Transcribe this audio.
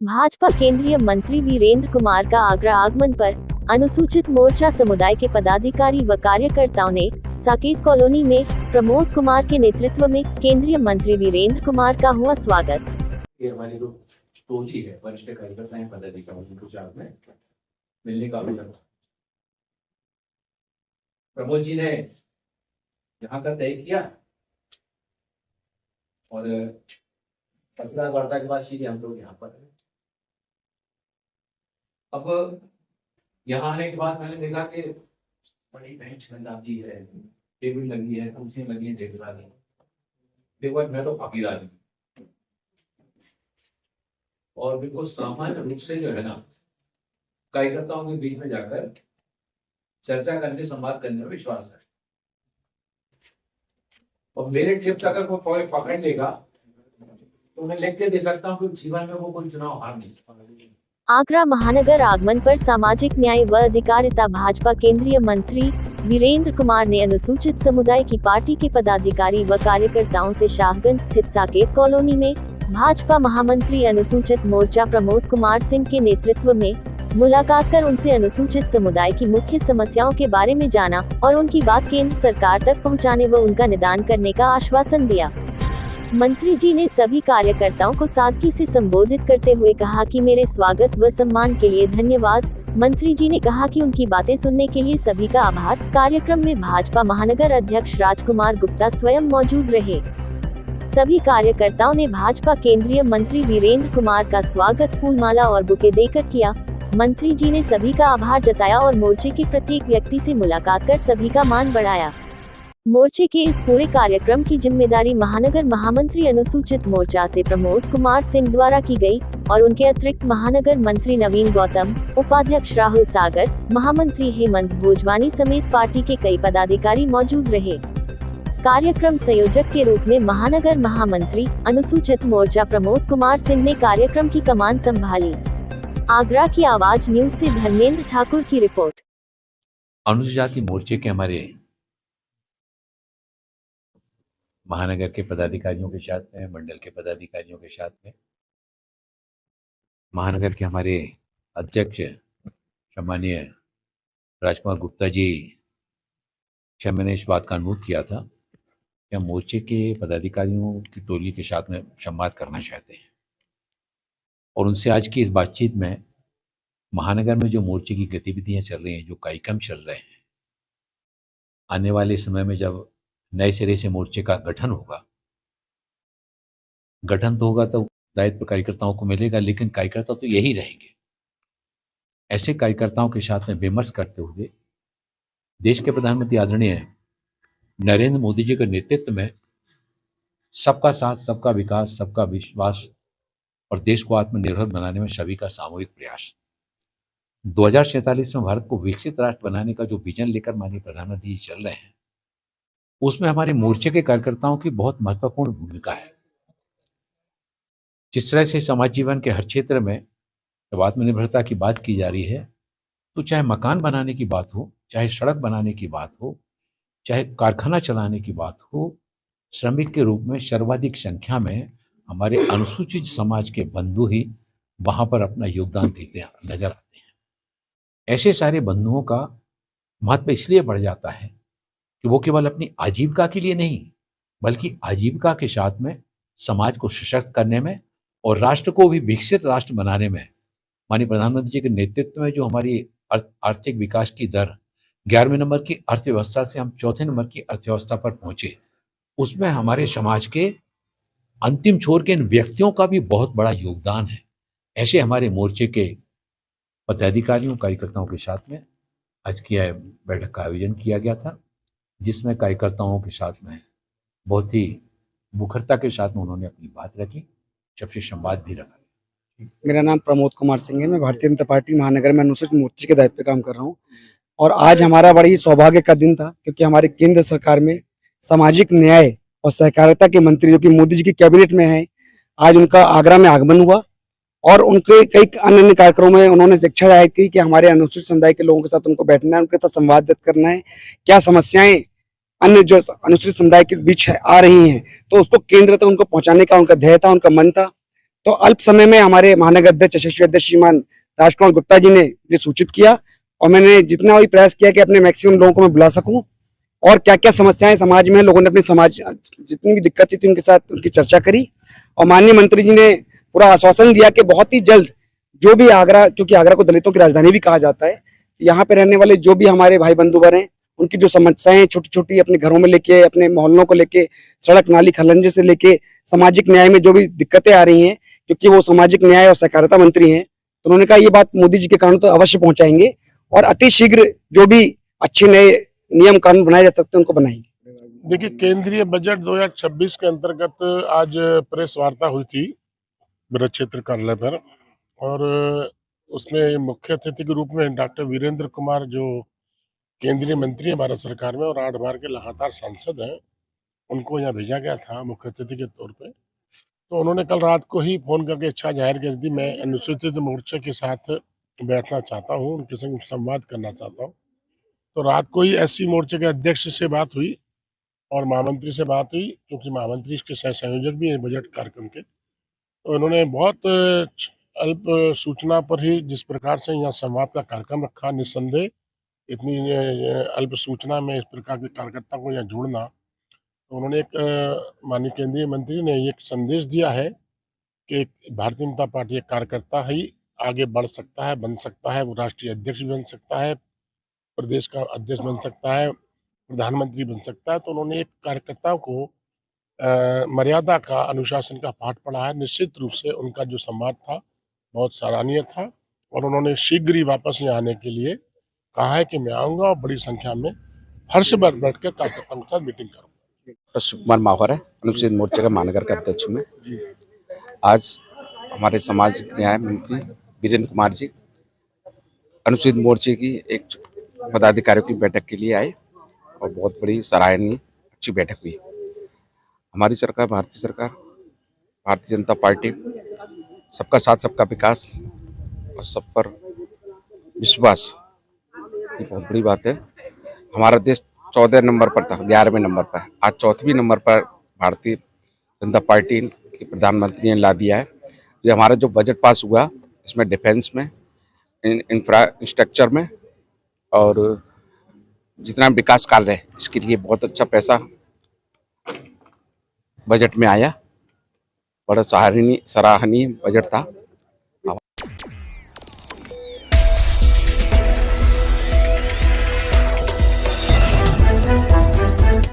भाजपा केंद्रीय मंत्री वीरेंद्र कुमार का आगरा आगमन पर अनुसूचित मोर्चा समुदाय के पदाधिकारी व कार्यकर्ताओं ने साकेत कॉलोनी में प्रमोद कुमार के नेतृत्व में केंद्रीय मंत्री वीरेंद्र कुमार का हुआ स्वागत। ये हमारी जो टोली है वरिष्ठ कार्यकर्ता हैं पदाधिकारियों के साथ में मिलने का अवसर। प्रमोद जी ने यहाँ का तय किया और पत्रकार वार्ता के बाद सीधे हम लोग यहाँ पर हैं। अब यहाँ आने के बाद मैंने देखा कि बड़ी बेंच लगी है, टेबल लगी है, कुर्सियां लगी है, देखो मैं तो भागीदार हूँ और बिल्कुल सामान्य रूप से जो है ना कार्यकर्ताओं के बीच में जाकर चर्चा करने, संवाद करने में विश्वास है। और मेरे टिप्स अगर कोई पकड़ लेगा तो मैं लिख के दे सकता हूँ कि जीवन में वो कोई चुनाव हार नहीं। आगरा महानगर आगमन पर सामाजिक न्याय व अधिकारिता भाजपा केंद्रीय मंत्री वीरेंद्र कुमार ने अनुसूचित समुदाय की पार्टी के पदाधिकारी व कार्यकर्ताओं से शाहगंज स्थित साकेत कॉलोनी में भाजपा महामंत्री अनुसूचित मोर्चा प्रमोद कुमार सिंह के नेतृत्व में मुलाकात कर उनसे अनुसूचित समुदाय की मुख्य समस्याओं के बारे में जाना और उनकी बात केंद्र सरकार तक पहुंचाने व उनका निदान करने का आश्वासन दिया। मंत्री जी ने सभी कार्यकर्ताओं को सादगी से संबोधित करते हुए कहा कि मेरे स्वागत व सम्मान के लिए धन्यवाद। मंत्री जी ने कहा कि उनकी बातें सुनने के लिए सभी का आभार। कार्यक्रम में भाजपा महानगर अध्यक्ष राजकुमार गुप्ता स्वयं मौजूद रहे। सभी कार्यकर्ताओं ने भाजपा केंद्रीय मंत्री वीरेंद्र कुमार का स्वागत फूलमाला और बुके देकर किया। मंत्री जी ने सभी का आभार जताया और मोर्चे के प्रत्येक व्यक्ति से मुलाकात कर सभी का मान बढ़ाया। मोर्चे के इस पूरे कार्यक्रम की जिम्मेदारी महानगर महामंत्री अनुसूचित मोर्चा से प्रमोद कुमार सिंह द्वारा की गई और उनके अतिरिक्त महानगर मंत्री नवीन गौतम, उपाध्यक्ष राहुल सागर, महामंत्री हेमंत भोजवानी समेत पार्टी के कई पदाधिकारी मौजूद रहे। कार्यक्रम संयोजक के रूप में महानगर महामंत्री अनुसूचित मोर्चा प्रमोद कुमार सिंह ने कार्यक्रम की कमान संभाली। आगरा की आवाज न्यूज से धर्मेंद्र ठाकुर की रिपोर्ट। अनुसूचित जाति मोर्चे के हमारे महानगर के पदाधिकारियों के साथ में, मंडल के पदाधिकारियों के साथ में, महानगर के हमारे अध्यक्ष सम्मानीय राजकुमार गुप्ता जी से मैंने इस बात का अनुरोध किया था कि हम मोर्चे के पदाधिकारियों की टोली के साथ में संवाद करना चाहते हैं और उनसे आज की इस बातचीत में महानगर में जो मोर्चे की गतिविधियां चल रही हैं, जो कार्यक्रम चल रहे हैं, आने वाले समय में जब नए सिरे से मोर्चे का गठन तो होगा तो दायित्व कार्यकर्ताओं को मिलेगा, लेकिन कार्यकर्ता तो यही रहेंगे। ऐसे कार्यकर्ताओं के साथ में विमर्श करते हुए देश के प्रधानमंत्री आदरणीय नरेंद्र मोदी जी के नेतृत्व में सबका साथ, सबका विकास, सबका विश्वास और देश को आत्मनिर्भर बनाने में सभी का सामूहिक प्रयास, 2047 में भारत को विकसित राष्ट्र बनाने का जो विजन लेकर माननीय प्रधानमंत्री जी चल रहे हैं, उसमें हमारे मोर्चे के कार्यकर्ताओं की बहुत महत्वपूर्ण भूमिका है। जिस तरह से समाज जीवन के हर क्षेत्र में जब आत्मनिर्भरता की बात की जा रही है, तो चाहे मकान बनाने की बात हो, चाहे सड़क बनाने की बात हो, चाहे कारखाना चलाने की बात हो, श्रमिक के रूप में सर्वाधिक संख्या में हमारे अनुसूचित समाज के बंधु ही वहां पर अपना योगदान देते नजर आते हैं। ऐसे सारे बंधुओं का महत्व इसलिए बढ़ जाता है कि वो केवल अपनी आजीविका के लिए नहीं, बल्कि आजीविका के साथ में समाज को सशक्त करने में और राष्ट्र को भी विकसित राष्ट्र बनाने में माननीय प्रधानमंत्री जी के नेतृत्व में जो हमारी आर्थिक विकास की दर 11वें नंबर की अर्थव्यवस्था से हम 4थे नंबर की अर्थव्यवस्था पर पहुंचे, उसमें हमारे समाज के अंतिम छोर के इन व्यक्तियों का भी बहुत बड़ा योगदान है। ऐसे हमारे मोर्चे के पदाधिकारियों, कार्यकर्ताओं के साथ में आज की बैठक का आयोजन किया गया था, जिसमें कार्यकर्ताओं के साथ में बहुत ही मुखरता के साथ में उन्होंने अपनी बात रखी, सबसे संवाद भी रखा। मेरा नाम प्रमोद कुमार सिंह है। मैं भारतीय जनता पार्टी महानगर में अनुसूचित मोर्चे के दायित्व पे काम कर रहा हूँ और आज हमारा बड़ी सौभाग्य का दिन था, क्योंकि हमारे केंद्र सरकार में सामाजिक न्याय और सहकारिता के मंत्री जो कि मोदी जी की कैबिनेट में है, आज उनका आगरा में आगमन हुआ और उनके कई अन्य कार्यक्रमों में उन्होंने इच्छा जाहिर की कि हमारे अनुसूचित समुदाय के लोगों के साथ उनको बैठना है, उनके साथ संवाद करना है, क्या समस्याएं अन्य जो अनुसूचित समुदाय के बीच आ रही हैं, तो उसको केंद्र तक उनको पहुंचाने का उनका ध्येय था, उनका मन था। तो अल्प समय में हमारे महानगर अध्यक्ष यशस्वी अध्यक्ष श्रीमान राजकुमार गुप्ता जी ने मुझे सूचित किया और मैंने जितना भी प्रयास किया कि अपने मैक्सिमम लोगों को मैं बुला सकूं और क्या क्या समस्याएं समाज में है, लोगों ने अपनी समाज जितनी भी दिक्कतें थी उनके साथ उनकी चर्चा करी और माननीय मंत्री जी ने पूरा आश्वासन दिया कि बहुत ही जल्द जो भी आगरा, क्योंकि आगरा को दलितों की राजधानी भी कहा जाता है, यहाँ पे रहने वाले जो भी हमारे भाई बंधुवर हैं उनकी जो समस्याएं छोटी छोटी अपने घरों में लेके, अपने मोहल्लों को लेके, सड़क नाली खलंजे से लेके सामाजिक न्याय में जो भी दिक्कतें आ रही हैं, क्योंकि वो सामाजिक न्याय और सहकारिता मंत्री हैं, तो उन्होंने कहा ये बात मोदी जी के कानून तो अवश्य पहुंचाएंगे और अति शीघ्र जो भी अच्छे नए नियम कानून बनाए जा सकते हैं उनको बनाएंगे। देखिए, केंद्रीय बजट 2026 के अंतर्गत आज प्रेस वार्ता हुई थी ब्रज क्षेत्र कार्यालय पर और उसमें मुख्य अतिथि के रूप में डॉक्टर वीरेंद्र कुमार जो केंद्रीय मंत्री हैं भारत सरकार में और 8 बार के लगातार सांसद हैं, उनको यहाँ भेजा गया था मुख्य अतिथि के तौर पे। तो उन्होंने कल रात को ही फोन करके इच्छा जाहिर कर दी, मैं अनुसूचित मोर्चे के साथ बैठना चाहता हूँ, उनके संग संवाद करना चाहता हूँ। तो रात को ही एससी मोर्चे के अध्यक्ष से बात हुई और महामंत्री से बात हुई, क्योंकि महामंत्री इसके सह संयोजक भी हैं बजट कार्यक्रम के। तो उन्होंने बहुत अल्प सूचना पर ही जिस प्रकार से यहाँ संवाद का कार्यक्रम रखा, निस्संदेह इतनी अल्प सूचना में इस प्रकार के कार्यकर्ता को यहाँ जोड़ना, तो उन्होंने एक माननीय केंद्रीय मंत्री ने एक संदेश दिया है कि भारतीय जनता पार्टी एक कार्यकर्ता ही आगे बढ़ सकता है, बन सकता है, वो राष्ट्रीय अध्यक्ष भी बन सकता है, प्रदेश का अध्यक्ष बन सकता है, प्रधानमंत्री बन सकता है। तो उन्होंने एक कार्यकर्ता को मर्यादा का, अनुशासन का पाठ पढ़ा है। निश्चित रूप से उनका जो संवाद था बहुत सराहनीय था और उन्होंने शीघ्र ही वापस यहाँ आने के लिए कहा है कि मैं आऊँगा और बड़ी संख्या में हर्ष भर बैठकर कार्यकर्ताओं के साथ मीटिंग करूँगा। अशोक कुमार माहौर है, अनुसूचित मोर्चे का महानगर का अध्यक्ष में। आज हमारे समाज न्याय मंत्री वीरेंद्र कुमार जी अनुसूचित मोर्चे की एक पदाधिकारियों की बैठक के लिए आए और बहुत बड़ी सराहनीय अच्छी बैठक हुई। हमारी सरकार, भारतीय सरकार, भारतीय जनता पार्टी, सबका साथ सबका विकास और सब पर विश्वास, ये बहुत बड़ी बात है। हमारा देश 14 नंबर पर था, 11वें नंबर पर, आज 4वें नंबर पर भारतीय जनता पार्टी के प्रधानमंत्री ने ला दिया है। जो हमारा जो बजट पास हुआ इसमें डिफेंस में, इंफ्रास्ट्रक्चर में और जितना विकास कार्य है इसके लिए बहुत अच्छा पैसा बजट में आया। बड़ा सराहनीय बजट था।